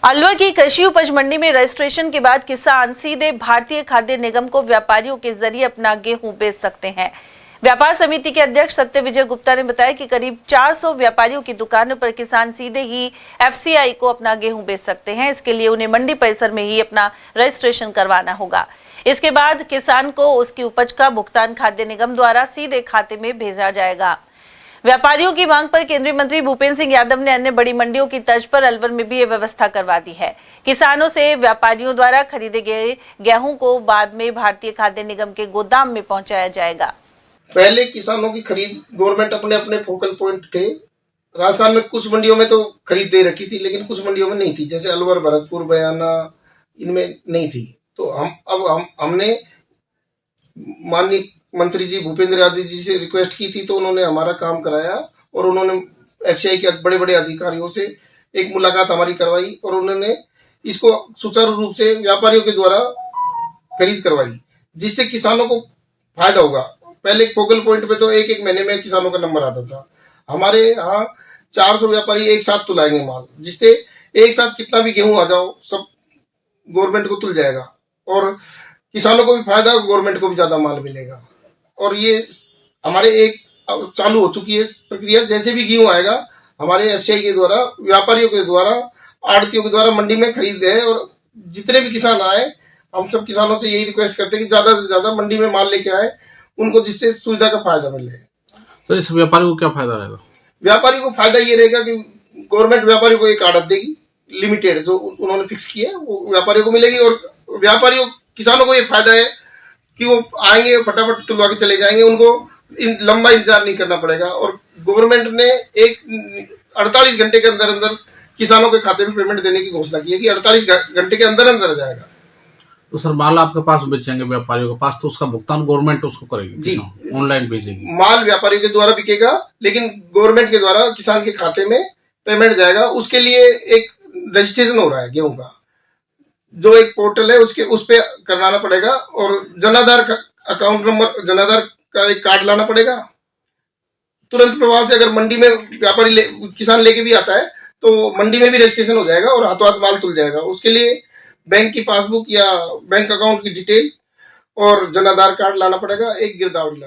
अलवर की कृषि उपज मंडी में रजिस्ट्रेशन के बाद किसान सीधे भारतीय खाद्य निगम को व्यापारियों के जरिए अपना गेहूं बेच सकते हैं। व्यापार समिति के अध्यक्ष सत्य विजय गुप्ता ने बताया कि करीब 400 व्यापारियों की दुकानों पर किसान सीधे ही एफसीआई को अपना गेहूं बेच सकते हैं। इसके लिए उन्हें मंडी परिसर में ही अपना रजिस्ट्रेशन करवाना होगा। इसके बाद किसान को उसकी उपज का भुगतान खाद्य निगम द्वारा सीधे खाते में भेजा जाएगा। व्यापारियों की मांग पर केंद्रीय मंत्री भूपेंद्र सिंह यादव ने अन्य बड़ी मंडियों की तर्ज पर अलवर में भी ये व्यवस्था करवा दी है। किसानों से व्यापारियों द्वारा खरीदे गए गेहूं को बाद में भारतीय खाद्य निगम के गोदाम में पहुंचाया जाएगा। पहले किसानों की खरीद गवर्नमेंट अपने अपने फोकल पॉइंट थे। राजस्थान में कुछ मंडियों में तो खरीद दे रखी थी, लेकिन कुछ मंडियों में नहीं थी, जैसे अलवर, भरतपुर, बयाना, इनमें नहीं थी। तो हमने माननीय मंत्री जी भूपेंद्र यादव जी से रिक्वेस्ट की थी, तो उन्होंने हमारा काम कराया और उन्होंने एफसीआई के बड़े बड़े अधिकारियों से एक मुलाकात हमारी करवाई और उन्होंने इसको सुचारू रूप से व्यापारियों के द्वारा खरीद करवाई, जिससे किसानों को फायदा होगा। पहले फोकल पॉइंट पे तो एक महीने में किसानों का नंबर आता था। हमारे यहाँ 400 व्यापारी एक साथ तुलाएंगे माल, जिससे एक साथ कितना भी गेहूं आ जाओ सब गवर्नमेंट को तुल जाएगा और किसानों को भी फायदा, गवर्नमेंट को भी ज्यादा माल मिलेगा। और ये हमारे एक चालू हो चुकी है प्रक्रिया। जैसे भी गेहूं आएगा हमारे एफसीआई के द्वारा, व्यापारियों के द्वारा, आड़तियों के द्वारा मंडी में खरीद गए और जितने भी किसान आए, हम सब किसानों से यही रिक्वेस्ट करते हैं कि ज्यादा से ज्यादा मंडी में माल लेके आए, उनको जिससे सुविधा का फायदा मिले। तो इस व्यापारी को क्या फायदा रहेगा? व्यापारी को फायदा ये रहेगा कि गवर्नमेंट व्यापारी को एक आड़त देगी लिमिटेड, जो उन्होंने फिक्स किया है वो व्यापारियों को मिलेगी। और व्यापारियों किसानों को ये फायदा है कि वो आएंगे फटाफट तुलवा के चले जाएंगे, उनको लंबा इंतजार नहीं करना पड़ेगा। और गवर्नमेंट ने एक 48 घंटे के अंदर अंदर किसानों के खाते में पेमेंट देने की घोषणा की है कि 48 घंटे के अंदर अंदर जाएगा। तो सर माल आपके पास बेचेंगे व्यापारियों के पास, तो उसका भुगतान गवर्नमेंट उसको करेगी जी, ऑनलाइन भेजेगी। माल व्यापारियों के द्वारा बिकेगा, लेकिन गवर्नमेंट के द्वारा किसान के खाते में पेमेंट जाएगा। उसके लिए एक रजिस्ट्रेशन हो रहा है गेहूं का, जो एक पोर्टल है उस पे करवाना पड़ेगा और जनाधार का अकाउंट नंबर, जनाधार का एक कार्ड लाना पड़ेगा। तुरंत प्रभाव से अगर मंडी में व्यापारी किसान लेके भी आता है तो मंडी में भी रजिस्ट्रेशन हो जाएगा और हाथों हाथ माल तुल जाएगा। उसके लिए बैंक की पासबुक या बैंक अकाउंट की डिटेल और जनाधार कार्ड लाना पड़ेगा, एक गिरदावरी लाना।